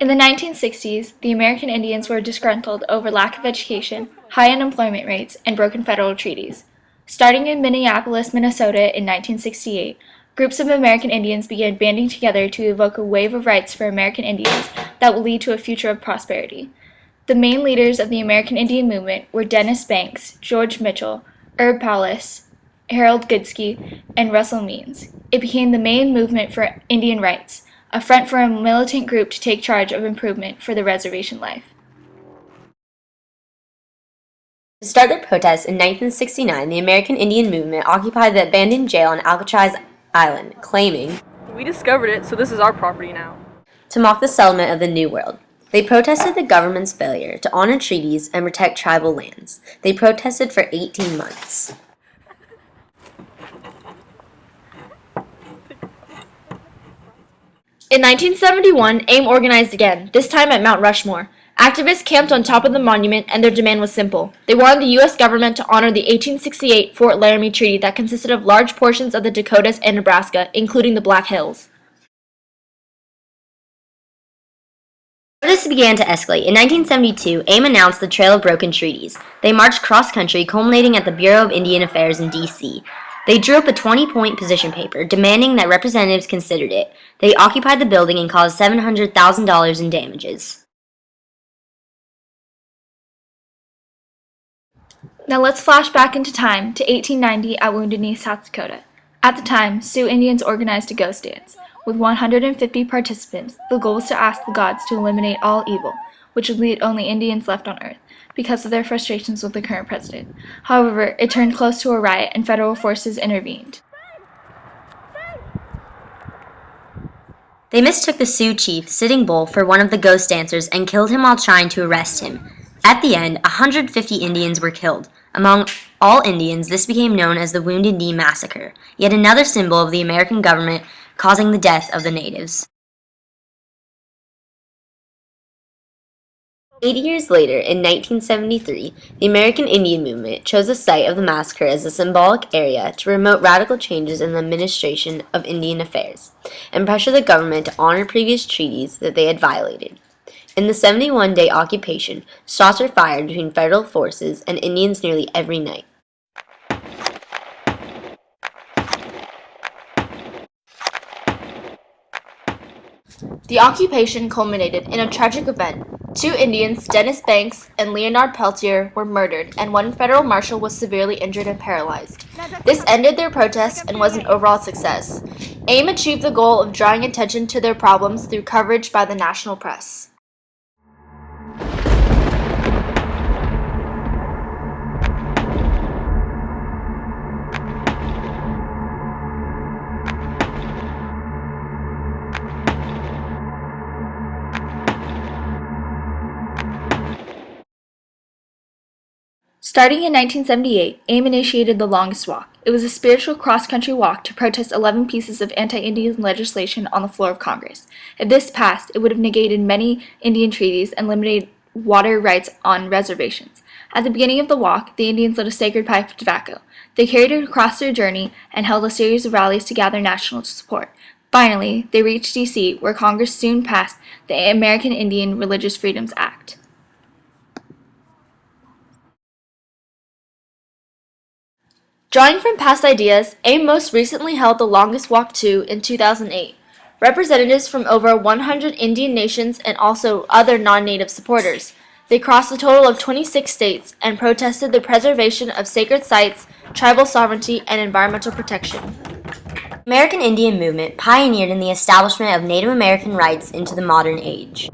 In the 1960s, the American Indians were disgruntled over lack of education, high unemployment rates, and broken federal treaties. Starting in Minneapolis, Minnesota in 1968, groups of American Indians began banding together to evoke a wave of rights for American Indians that will lead to a future of prosperity. The main leaders of the American Indian movement were Dennis Banks, George Mitchell, Herb Paulus, Harold Goodsky, and Russell Means. It became the main movement for Indian rights, a front for a militant group to take charge of improvement for the reservation life. To start their protests in 1969, the American Indian movement occupied the abandoned jail on Alcatraz Island, claiming, "We discovered it, so this is our property now," to mock the settlement of the New World. They protested the government's failure to honor treaties and protect tribal lands. They protested for 18 months. In 1971, AIM organized again, this time at Mount Rushmore. Activists camped on top of the monument, and their demand was simple. They wanted the U.S. government to honor the 1868 Fort Laramie Treaty that consisted of large portions of the Dakotas and Nebraska, including the Black Hills. Protests began to escalate. In 1972, AIM announced the Trail of Broken Treaties. They marched cross-country, culminating at the Bureau of Indian Affairs in D.C. They drew up a 20-point position paper, demanding that representatives considered it. They occupied the building and caused $700,000 in damages. Now let's flash back into time to 1890 at Wounded Knee, South Dakota. At the time, Sioux Indians organized a ghost dance. With 150 participants, the goal was to ask the gods to eliminate all evil, which would leave only Indians left on Earth, because of their frustrations with the current president. However, it turned close to a riot and federal forces intervened. They mistook the Sioux chief, Sitting Bull, for one of the ghost dancers and killed him while trying to arrest him. At the end, 150 Indians were killed. Among all Indians, this became known as the Wounded Knee Massacre, yet another symbol of the American government causing the death of the natives. 80 years later, in 1973, the American Indian movement chose the site of the massacre as a symbolic area to promote radical changes in the administration of Indian affairs and pressure the government to honor previous treaties that they had violated. In the 71-day occupation, shots were fired between federal forces and Indians nearly every night. The occupation culminated in a tragic event. 2 Indians, Dennis Banks and Leonard Peltier, were murdered, and 1 federal marshal was severely injured and paralyzed. This ended their protests and was an overall success. AIM achieved the goal of drawing attention to their problems through coverage by the national press. Starting in 1978, AIM initiated the Longest Walk. It was a spiritual cross-country walk to protest 11 pieces of anti-Indian legislation on the floor of Congress. If this passed, it would have negated many Indian treaties and limited water rights on reservations. At the beginning of the walk, the Indians lit a sacred pipe of tobacco. They carried it across their journey and held a series of rallies to gather national support. Finally, they reached D.C., where Congress soon passed the American Indian Religious Freedoms Act. Drawing from past ideas, AIM most recently held the Longest Walk 2 in 2008. Representatives from over 100 Indian nations and also other non-native supporters. They crossed a total of 26 states and protested the preservation of sacred sites, tribal sovereignty, and environmental protection. The American Indian movement pioneered in the establishment of Native American rights into the modern age.